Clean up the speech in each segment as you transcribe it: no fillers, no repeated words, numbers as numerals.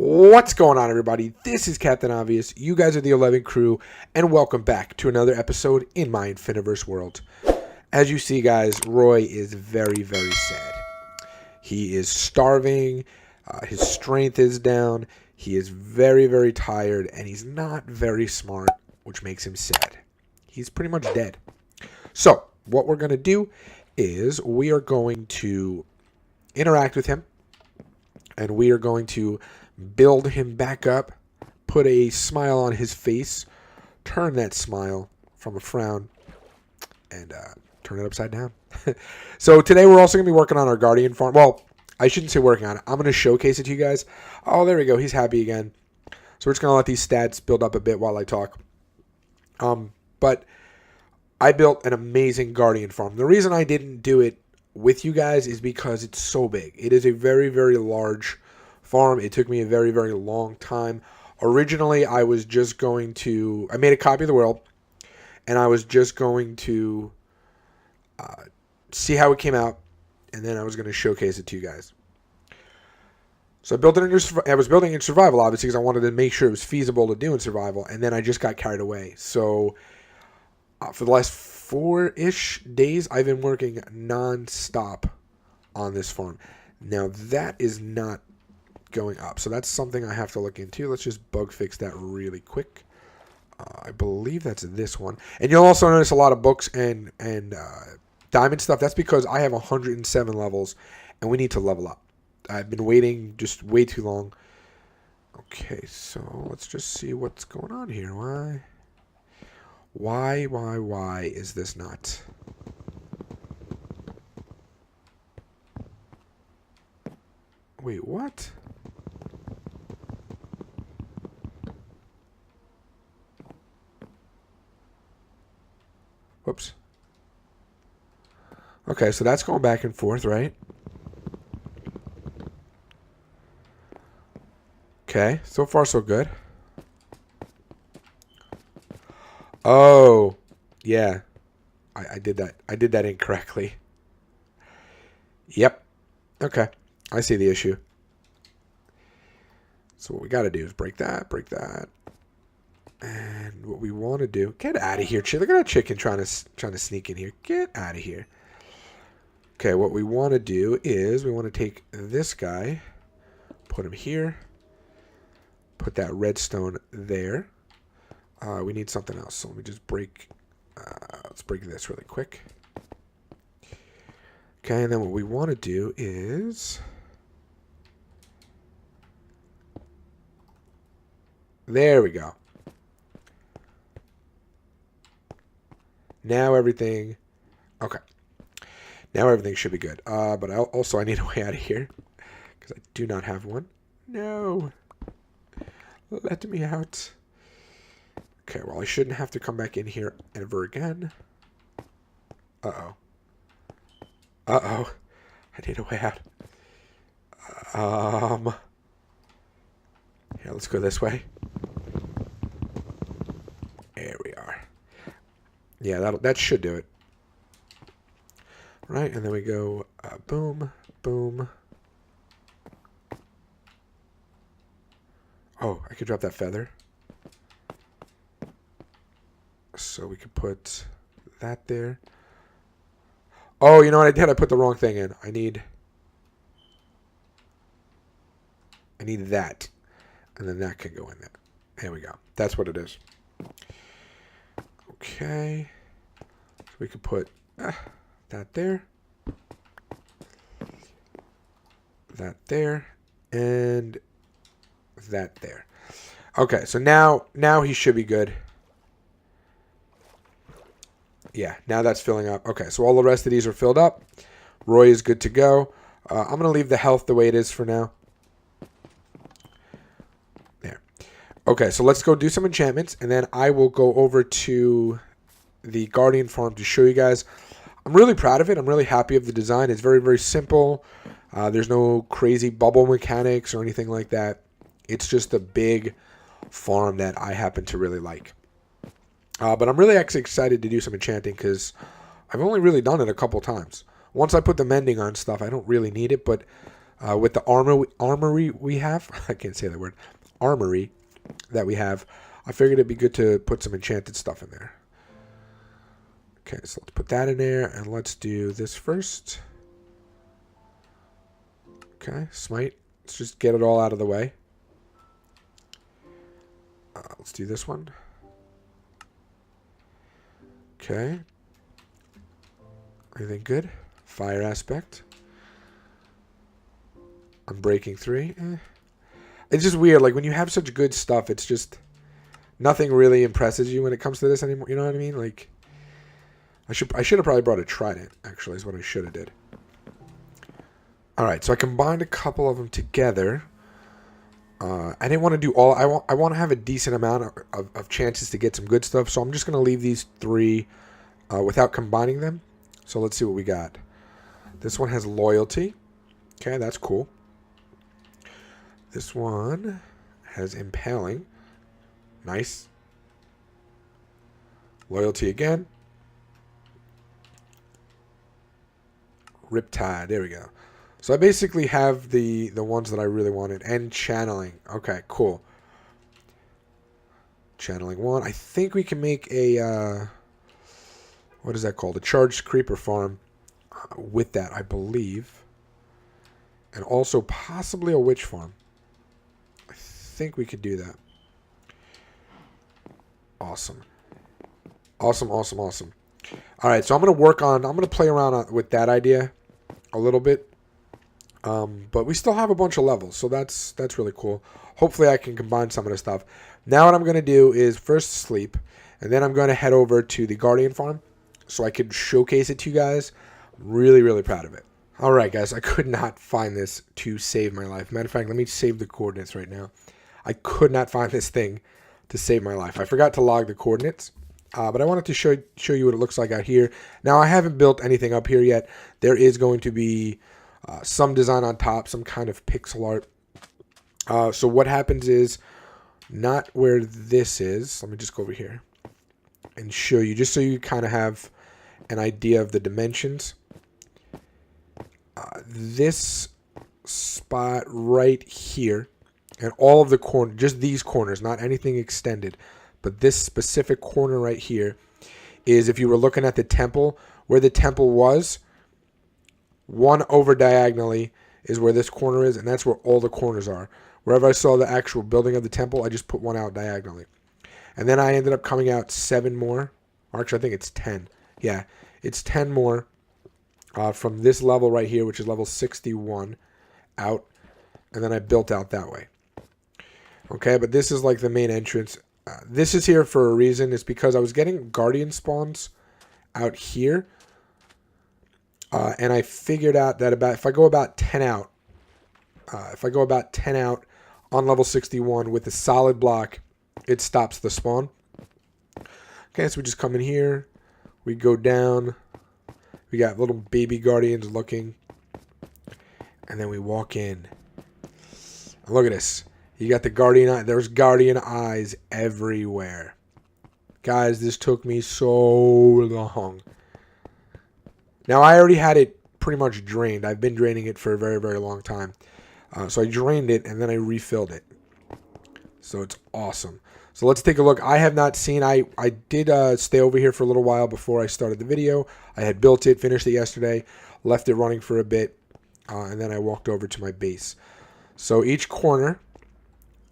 What's going on, everybody? This is Captain Obvious. You guys are the 11 crew, and welcome back to another episode in my Infiniverse world. As you see, guys, Roy is very, very sad. He is starving. His strength is down. He is very, very tired, and he's not very smart, which makes him sad. He's pretty much dead. So, what we're going to do is we are going to interact with him, and we are going to build him back up, put a smile on his face, turn that smile from a frown, and turn it upside down. So today we're also going to be working on our Guardian farm. Well, I shouldn't say working on it. I'm going to showcase it to you guys. Oh, there we go. He's happy again. So we're just going to let these stats build up a bit while I talk. But I built an amazing Guardian farm. The reason I didn't do it with you guys is because it's so big. It is a very, very large farm. It took me a very, very long time. Originally, I was just going to... I made a copy of the world, and I was just going to see how it came out, and then I was going to showcase it to you guys. So I was building in survival, obviously, because I wanted to make sure it was feasible to do in survival, and then I just got carried away. So for the last 4-ish days, I've been working non-stop on this farm. Now, that is not going up, so that's something I have to look into. Let's just bug fix that really quick. I believe that's this one, and you'll also notice a lot of books and diamond stuff. That's because I have 107 levels, and we need to level up. I've been waiting just way too long. Okay, so let's just see what's going on here. Why is this not? Wait, what? Whoops. Okay, so that's going back and forth, right? Okay, so far so good. Oh, yeah. I did that. I did that incorrectly. Yep. Okay, I see the issue. So what we got to do is break that. And what we want to do... Get out of here, Look at that chicken trying to sneak in here. Get out of here. Okay, what we want to do is we want to take this guy, put him here, put that redstone there. We need something else, so let me just break... let's break this really quick. Okay, and then what we want to do is... There we go. Now everything... Okay. Now everything should be good. But I need a way out of here, because I do not have one. No. Let me out. Okay, well, I shouldn't have to come back in here ever again. Uh-oh. Uh-oh. I need a way out. Here, let's go this way. There we are. Yeah, that should do it. Right, and then we go boom, boom. Oh, I could drop that feather. So we could put that there. Oh, you know what I did? I put the wrong thing in. I need that. And then that can go in there. There we go. That's what it is. Okay. So we could put that there. That there. And that there. Okay, so now he should be good. Yeah, now that's filling up. Okay, so all the rest of these are filled up. Roy is good to go. I'm going to leave the health the way it is for now. There. Okay, so let's go do some enchantments, and then I will go over to the Guardian farm to show you guys. I'm really proud of it. I'm really happy of the design. It's very, very simple. There's no crazy bubble mechanics or anything like that. It's just a big farm that I happen to really like. But I'm really actually excited to do some enchanting because I've only really done it a couple times. Once I put the mending on stuff, I don't really need it, but with the armory we have. I can't say that word. Armory that we have. I figured it'd be good to put some enchanted stuff in there. Okay, so let's put that in there, and let's do this first. Okay, smite. Let's just get it all out of the way. Let's do this one. Okay. Everything good? Fire aspect. Unbreaking 3. It's just weird. Like, when you have such good stuff, it's just... nothing really impresses you when it comes to this anymore. You know what I mean? Like, I should have probably brought a trident, actually, is what I should have did. Alright, so I combined a couple of them together. I didn't want to do all... I want to have a decent amount of chances to get some good stuff, so I'm just going to leave these 3 without combining them. So let's see what we got. This one has loyalty. Okay, that's cool. This one has impaling. Nice. Loyalty again. Riptide. There we go. So I basically have the ones that I really wanted. And channeling. Okay, cool. Channeling 1. I think we can make a... what is that called? A charged creeper farm with that, I believe. And also possibly a witch farm. I think we could do that. Awesome. Awesome, awesome, awesome. Alright, so I'm going to play around with that idea a little bit. But we still have a bunch of levels, so that's really cool. Hopefully I can combine some of the stuff. Now what I'm going to do is first sleep, and then I'm going to head over to the Guardian farm so I could showcase it to you guys. I'm really, really proud of it. Alright guys, I could not find this to save my life. Matter of fact, let me save the coordinates right now. I could not find this thing to save my life. I forgot to log the coordinates, but I wanted to show you what it looks like out here. Now, I haven't built anything up here yet. There is going to be some design on top, some kind of pixel art. So what happens is, not where this is. Let me just go over here and show you, just so you kind of have an idea of the dimensions. This spot right here, and all of the corners, just these corners, not anything extended, but this specific corner right here is, if you were looking at the temple, where the temple was, 1 over diagonally is where this corner is, and that's where all the corners are. Wherever I saw the actual building of the temple, I just put 1 out diagonally. And then I ended up coming out 7 more. Or actually, I think it's 10. Yeah, it's 10 more from this level right here, which is level 61, out. And then I built out that way. Okay, but this is like the main entrance. This is here for a reason. It's because I was getting guardian spawns out here. And I figured out that if I go about 10 out, on level 61 with a solid block, it stops the spawn. Okay, so we just come in here. We go down. We got little baby guardians looking. And then we walk in. And look at this. You got the guardian eye. There's guardian eyes everywhere. Guys, this took me so long. Now, I already had it pretty much drained. I've been draining it for a very, very long time. So I drained it, and then I refilled it. So it's awesome. So let's take a look. I have not seen... I did stay over here for a little while before I started the video. I had built it, finished it yesterday, left it running for a bit, and then I walked over to my base. So each corner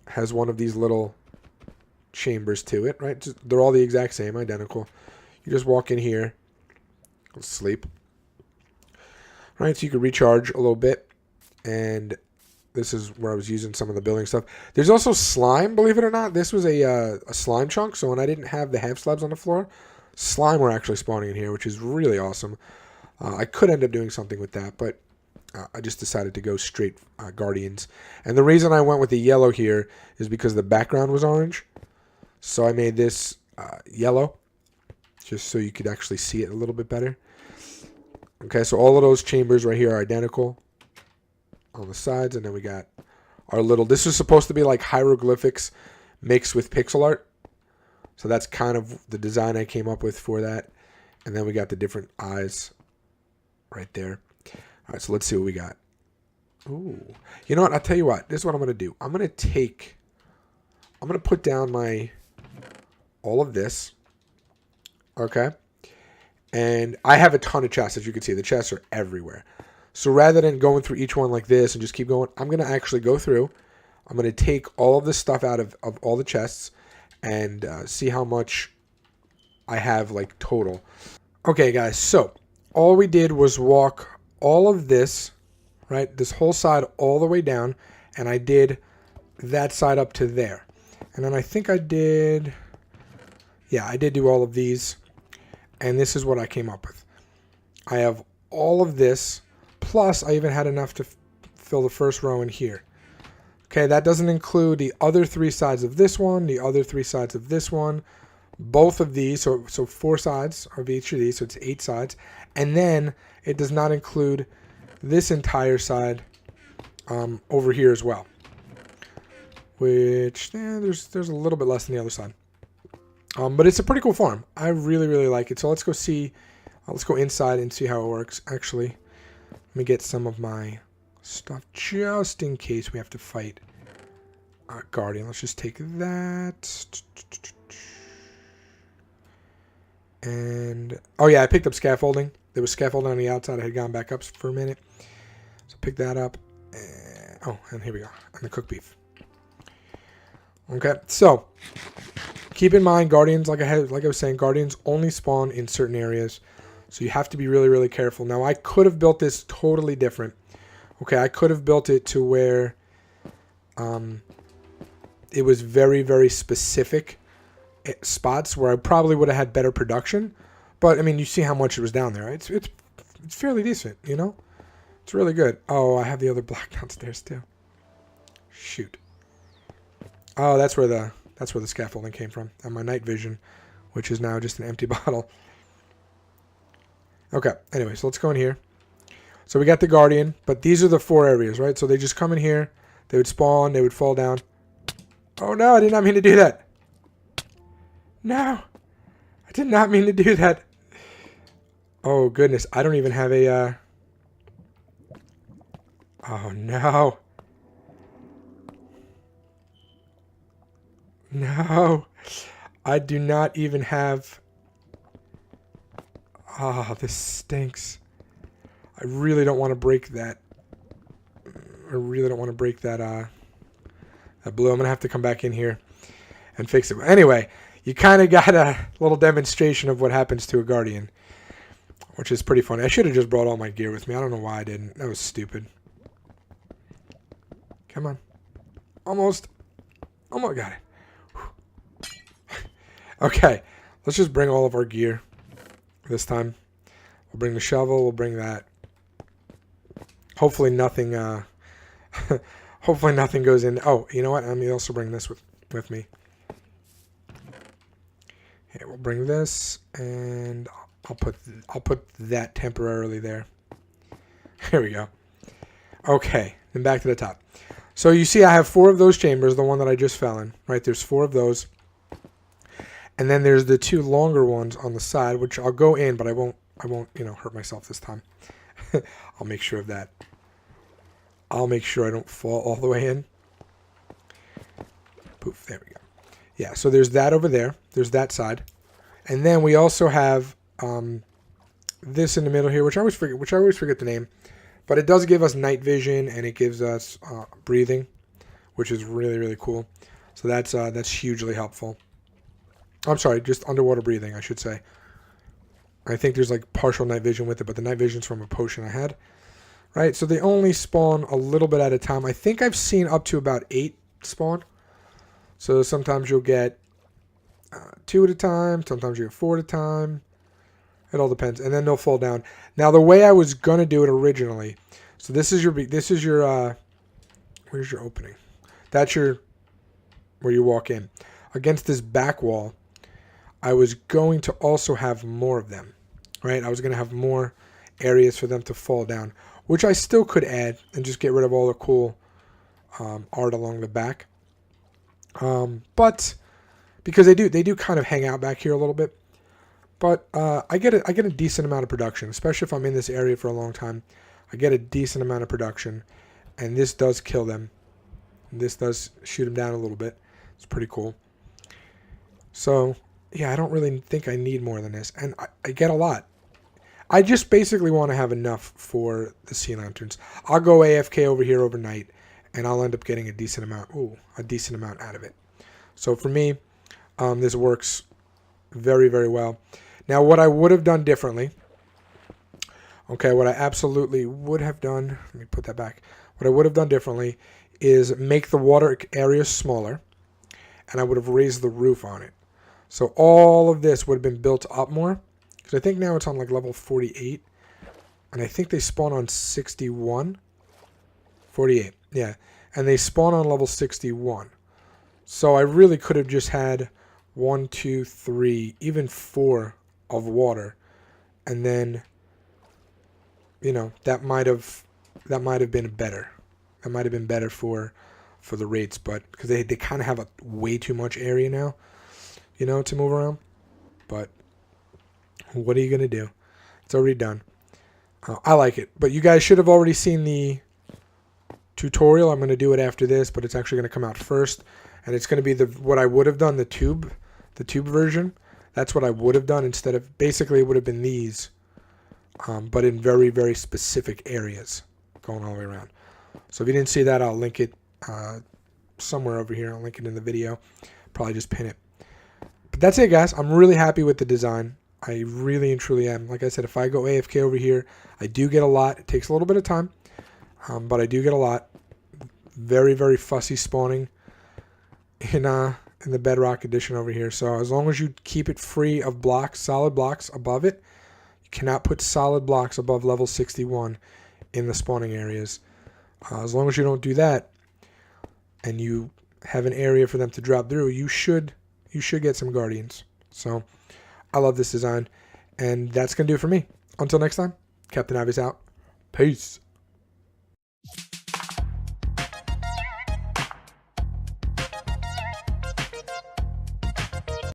has one of these little chambers to it, right? They're all the exact same, identical. You just walk in here, sleep. Right, so you can recharge a little bit, and this is where I was using some of the building stuff. There's also slime, believe it or not. This was a slime chunk, so when I didn't have the half slabs on the floor, slime were actually spawning in here, which is really awesome. I could end up doing something with that, but I just decided to go straight Guardians. And the reason I went with the yellow here is because the background was orange. So I made this yellow, just so you could actually see it a little bit better. Okay, so all of those chambers right here are identical on the sides, and then we got our little... This was supposed to be like hieroglyphics mixed with pixel art. So that's kind of the design I came up with for that. And then we got the different eyes right there. All right, so let's see what we got. Ooh. You know what? I'll tell you what. This is what I'm going to do. I'm going to put down all of this. Okay. And I have a ton of chests, as you can see. The chests are everywhere. So rather than going through each one like this and just keep going, I'm going to actually go through. I'm going to take all of this stuff out of all the chests and see how much I have like total. Okay, guys. So all we did was walk all of this, right? This whole side all the way down. And I did that side up to there. And then I think I did... Yeah, I did do all of these. And this is what I came up with. I have all of this, plus I even had enough to fill the first row in here. Okay, that doesn't include the other 3 sides of this one, the other 3 sides of this one, both of these, so 4 sides of each of these, so it's 8 sides. And then it does not include this entire side over here as well. Which, there's a little bit less than the other side. But it's a pretty cool farm. I really, really like it. So let's go see. Let's go inside and see how it works. Actually, let me get some of my stuff just in case we have to fight Guardian. Let's just take that. And, oh yeah, I picked up scaffolding. There was scaffolding on the outside. I had gone back up for a minute. So pick that up. And here we go. And the cooked beef. Okay, so keep in mind, Guardians, like I was saying, Guardians only spawn in certain areas. So you have to be really, really careful. Now, I could have built this totally different. Okay, I could have built it to where it was very, very specific spots where I probably would have had better production. But, I mean, you see how much it was down there. Right? It's fairly decent, you know? It's really good. Oh, I have the other block downstairs, too. Shoot. Oh, that's where the scaffolding came from. And my night vision, which is now just an empty bottle. Okay, anyway, so let's go in here. So we got the Guardian, but these are the 4 areas, right? So they just come in here, they would spawn, they would fall down. Oh no, I did not mean to do that. No, I did not mean to do that. Oh goodness, I don't even have a... Oh no. No, I do not even have... Ah, this stinks. I really don't want to break that. I really don't want to break that, that blue. I'm going to have to come back in here and fix it. Anyway, you kind of got a little demonstration of what happens to a Guardian, which is pretty funny. I should have just brought all my gear with me. I don't know why I didn't. That was stupid. Come on. Almost. Almost got it. Okay, let's just bring all of our gear this time. We'll bring the shovel, we'll bring that. Hopefully nothing hopefully nothing goes in. Oh, you know what? Let me also bring this with me. Okay, we'll bring this and I'll put that temporarily there. Here we go. Okay, and back to the top. So you see I have 4 of those chambers, the one that I just fell in, right? There's 4 of those. And then there's the 2 longer ones on the side, which I'll go in, but I won't, hurt myself this time. I'll make sure of that. I'll make sure I don't fall all the way in. Poof, there we go. Yeah, so there's that over there. There's that side. And then we also have this in the middle here, which I always forget the name. But it does give us night vision, and it gives us breathing, which is really, really cool. So that's hugely helpful. I'm sorry, just underwater breathing, I should say. I think there's like partial night vision with it, but the night vision's from a potion I had. Right, so they only spawn a little bit at a time. I think I've seen up to about 8 spawn. So sometimes you'll get 2 at a time, sometimes you get 4 at a time. It all depends, and then they'll fall down. Now the way I was gonna do it originally, so this is your where's your opening? That's where you walk in. Against this back wall, I was going to also have more of them, right? I was going to have more areas for them to fall down, which I still could add and just get rid of all the cool art along the back. But because they do kind of hang out back here a little bit. But I get a decent amount of production, especially if I'm in this area for a long time. I get a decent amount of production, And this does kill them. This does shoot them down a little bit. It's pretty cool. So, yeah, I don't really think I need more than this. And I get a lot. I just basically want to have enough for the sea lanterns. I'll go AFK over here overnight, and I'll end up getting a decent amount out of it. So for me, this works very, very well. Now, what I would have done differently, okay, what I absolutely would have done, let me put that back. What I would have done differently is make the water area smaller, and I would have raised the roof on it. So all of this would have been built up more, because I think now it's on like level 48, and I think they spawn on 61, 48, yeah, and they spawn on level 61. So I really could have just had 1, 2, 3, even 4 of water, and then, you know, that might have been better. That might have been better for the raids, but because they kind of have a way too much area now, you know, to move around. But what are you gonna do? It's already done. I like it, but you guys should have already seen the tutorial. I'm gonna do it after this, but it's actually gonna come out first. And it's going to be what I would have done, the tube version. That's what I would have done instead of, basically it would have been these, but in very, very specific areas going all the way around. So if you didn't see that, I'll link it somewhere over here. I'll link it in the video. Probably just pin it. But that's it, guys. I'm really happy with the design. I really and truly am. Like I said, if I go AFK over here, I do get a lot. It takes a little bit of time, but I do get a lot. Very, very fussy spawning in the Bedrock Edition over here. So as long as you keep it free of blocks, solid blocks above it, you cannot put solid blocks above level 61 in the spawning areas. As long as you don't do that, and you have an area for them to drop through, you should get some guardians. So I love this design, and that's gonna do it for me. Until next time, Captain Obvious out. Peace.